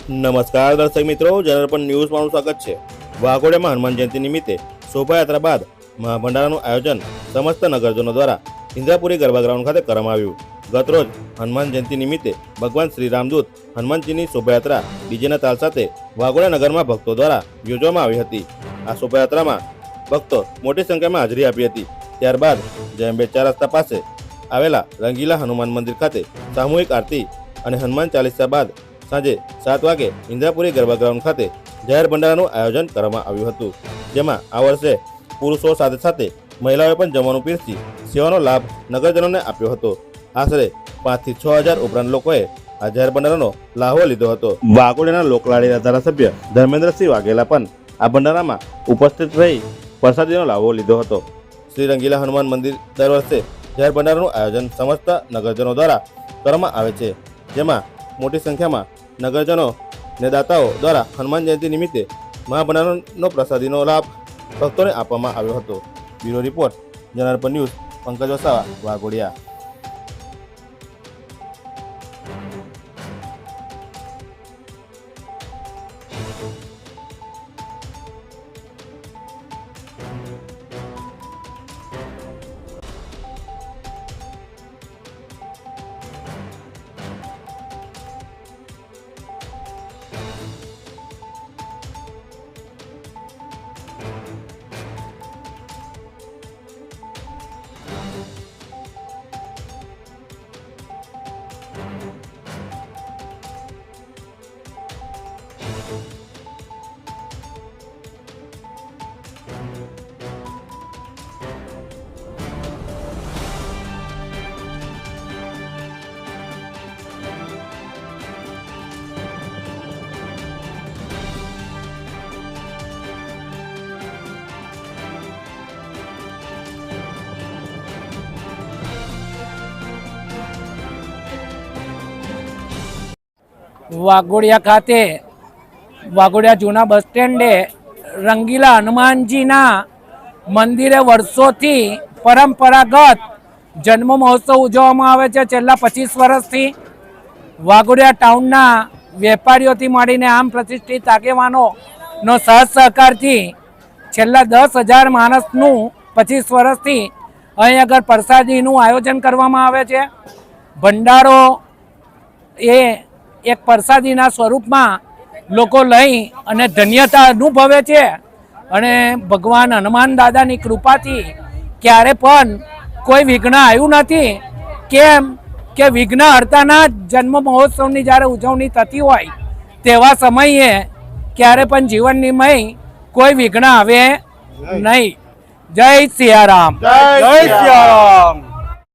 નમસ્કાર દર્શક મિત્રો, જનરપન ન્યૂઝમાં સ્વાગત છે। વાઘોડિયામાં હનુમાન જયંતિ નિમિત્તે શોભાયાત્રા બાદ મહાભંડારાનું આયોજન સમસ્ત નગરજનો દ્વારા ઇન્દ્રાપુરી ગરબા ગ્રાઉન્ડ ખાતે કરવામાં આવ્યું। ગતરોજ હનુમાન જયંતિ નિમિત્તે ભગવાન શ્રી રામદૂત હનુમાનજીની શોભાયાત્રા ડીજેના તાલ સાથે વાઘોડિયા નગરમાં ભક્તો દ્વારા યોજવામાં આવી હતી। આ શોભાયાત્રામાં ભક્તો મોટી સંખ્યામાં હાજરી આપી હતી। ત્યારબાદ જયંબે 4 રસ્તા પાસે આવેલા રંગીલા હનુમાન મંદિર ખાતે સામૂહિક આરતી અને હનુમાન ચાલીસા બાદ સાંજે 7 વાગે ઇન્દ્રાપુરી ગરબા ગ્રાઉન્ડ ખાતે જાહેર ભંડારાનું આયોજન કરવામાં આવ્યું હતું, જેમાં આ વર્ષે પુરુષો સાથે સાથે મહિલાઓએ પણ જમવાનું પીરસી સેવાનો લાભ નગરજનોને આપ્યો હતો। આશરે 5 થી 6 હજાર ઉપરાંત લોકોએ આ જાહેર ભંડારાનો લાહો લીધો હતો। વાઘોડિયાના લોકલાડીના ધારાસભ્ય ધર્મેન્દ્રસિંહ વાઘેલા પણ આ ભંડારામાં ઉપસ્થિત રહી પ્રસાદીનો લાહો લીધો હતો। શ્રી રંગીલા હનુમાન મંદિર દર વર્ષે જાહેર ભંડારાનું આયોજન સમસ્ત નગરજનો દ્વારા કરવામાં આવે છે, જેમાં મોટી સંખ્યામાં નગરજનો ને દાતાઓ દ્વારા હનુમાન જયંતિ નિમિત્તે મહાભંડારાનો પ્રસાદીનો લાભ ભક્તોને આપવામાં આવ્યો હતો। બ્યુરો રિપોર્ટ, જનરપન ન્યૂઝ, પંકજ વસાવા, વાઘોડિયા। વાઘોડિયા ખાતે વાઘોડિયા જૂના બસ સ્ટેન્ડે રંગીલા હનુમાનજીના મંદિરે વર્ષોથી પરંપરાગત જન્મ મહોત્સવ ઉજવવામાં આવે છે। છેલ્લા 25 વર્ષથી વાઘોડિયા ટાઉનના વેપારીઓથી માંડીને આમ પ્રતિષ્ઠિત આગેવાનોનો સાથ સહકારથી છેલ્લા 10,000 માણસનું 25 વર્ષથી અહીં આગળ પ્રસાદીનું આયોજન કરવામાં આવે છે। ભંડારો એ એક પ્રસાદીના સ્વરૂપમાં લોકો લઈ અને ધન્યતા અનુભવે છે અને ભગવાન હનુમાન દાદાની કૃપાથી ક્યારે પણ કોઈ વિઘ્ન આવ્યું નથી। કેમ કે વિઘ્ન હર્તાના જન્મ મહોત્સવની જ્યારે ઉજવણી થતી હોય તેવા સમયે ક્યારે પણ જીવનની કોઈ વિઘ્ન આવે નહીં। જય સિયારામ, જય સિયારામ।